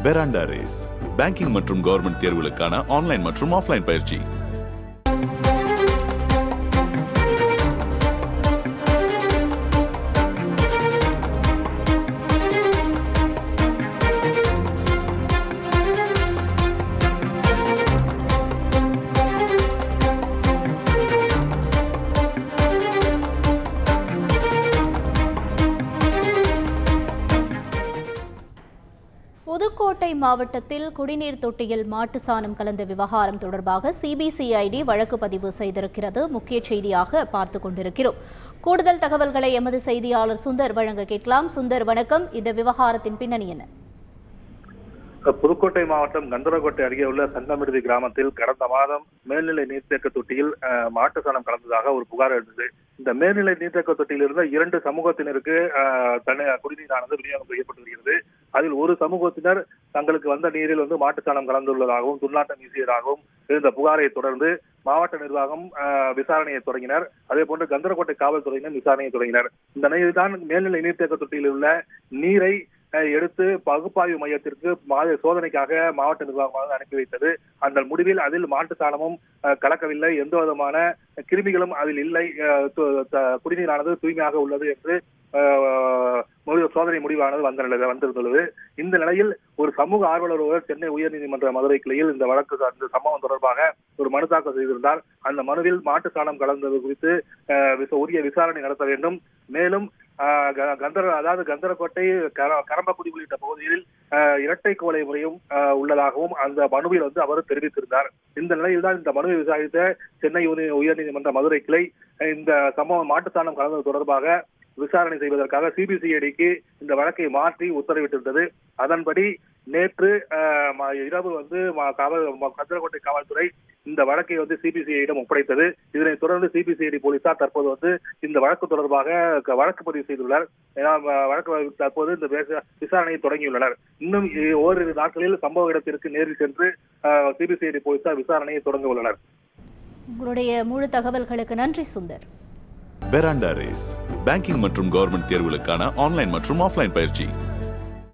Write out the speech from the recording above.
பெராண்டா race banking மற்றும் government தேர்வுகளுக்கான online மற்றும் ஆஃப்லைன் பயிற்சி. புதுக்கோட்டை மாவட்டத்தில் குடிநீர் தொட்டியில் மாட்டு சாணம் கலந்த விவகாரம் தொடர்பாக சிபிசிஐடி வழக்கு பதிவு செய்திருக்கிறது. முக்கிய செய்தியாக பார்த்து கொண்டிருக்கிறோம். கூடுதல் தகவல்களை எமது செய்தியாளர் சுந்தர் வழங்க கேட்கலாம். சுந்தர், வணக்கம். இந்த விவகாரத்தின் பின்னணி என்ன? புதுக்கோட்டை மாவட்டம் கந்தரகோட்டை அருகே உள்ள சங்கமிடுதி கிராமத்தில் கடந்த மாதம் மேல்நிலை நீர்த்தேக்க தொட்டியில் மாட்டு சாணம் கலந்ததாக ஒரு புகார் எழுந்தது. இந்த மேல்நிலை நீர்த்தேக்க தொட்டியில் இருந்த 2 சமூகத்தினருக்கு குடிநீரானது விநியோகம் செய்யப்பட்டு வருகிறது. அதில் ஒரு சமூகத்தினர் தங்களுக்கு வந்த நீரில் மாட்டு சாணம் கலந்துள்ளதாகவும் துர்நாற்றம் வீசியதாகவும் இருந்த புகாரை தொடர்ந்து மாவட்ட நிர்வாகம் விசாரணையை தொடங்கினர். அதே போன்று கந்தரகோட்டை காவல்துறையினர் விசாரணையை தொடங்கினர். இந்த நிலையில்தான் மேல்நிலை நீர்த்தேக்க தொட்டியில் உள்ள நீரை எடுத்து பகுப்பாய்வு மையத்திற்கு சோதனைக்காக மாவட்ட நிர்வாகமாக அனுப்பி வைத்தது. அந்த முடிவில் அதில் மாட்டு சாணமும் கலக்கவில்லை, எந்த விதமான கிருமிகளும் அதில் இல்லை, குடிநீரானது தூய்மையாக உள்ளது என்று சோதனை முடிவானது வந்திருந்துள்ளது. இந்த நிலையில் ஒரு சமூக ஆர்வலர் ஒருவர் சென்னை உயர்நீதிமன்ற மதுரை கிளையில் இந்த வழக்கு சார்ந்த சம்பவம் தொடர்பாக ஒரு மனு தாக்கல் செய்திருந்தார். அந்த மனுவில் மாட்டு சாணம் கலந்தது குறித்து உரிய விசாரணை நடத்த வேண்டும், மேலும் கந்தரகோட்டை கரம்பக்குடி உள்ளிட்ட பகுதியில் இரட்டை கோலை முறையும் உள்ளதாகவும் அந்த மனுவில் அவர் தெரிவித்திருந்தார். இந்த நிலையில் தான் இந்த மனுவை விசாரித்த சென்னை உயர்நீதிமன்ற மதுரை கிளை இந்த சம்பவம் மாட்டு சாணம் கலந்தது தொடர்பாக விசாரணை செய்வதற்காக சிபிசிஐடிக்கு இந்த வழக்கை மாற்றி உத்தரவிட்டிருந்தது. அதன்படி நேற்று இரவு கந்தரகோட்டை காவல்துறை இந்த வழக்கை சிபிசிஐடியிடம் ஒப்படைத்தது. இதனைத் தொடர்ந்து சிபிசிஐடி போலீசார் தற்போது இந்த வழக்கு தொடர்பாக வழக்கு பதிவு செய்துள்ளனர். தற்போது இந்த விசாரணையை தொடங்கியுள்ளனர். இன்னும் ஓரிரு நாட்களில் சம்பவ இடத்திற்கு நேரில் சென்று சிபிசிஐடி போலீசார் விசாரணையை தொடங்க உள்ளனர். உங்களுடைய முழு தகவல்களுக்கு நன்றி சுந்தர். பெராண்டா ரேஸ் பேங்கிங் மற்றும் கவர்மெண்ட் தேர்வுகளுக்கான ஆன்லைன் மற்றும் ஆஃப்லைன் பயிற்சி.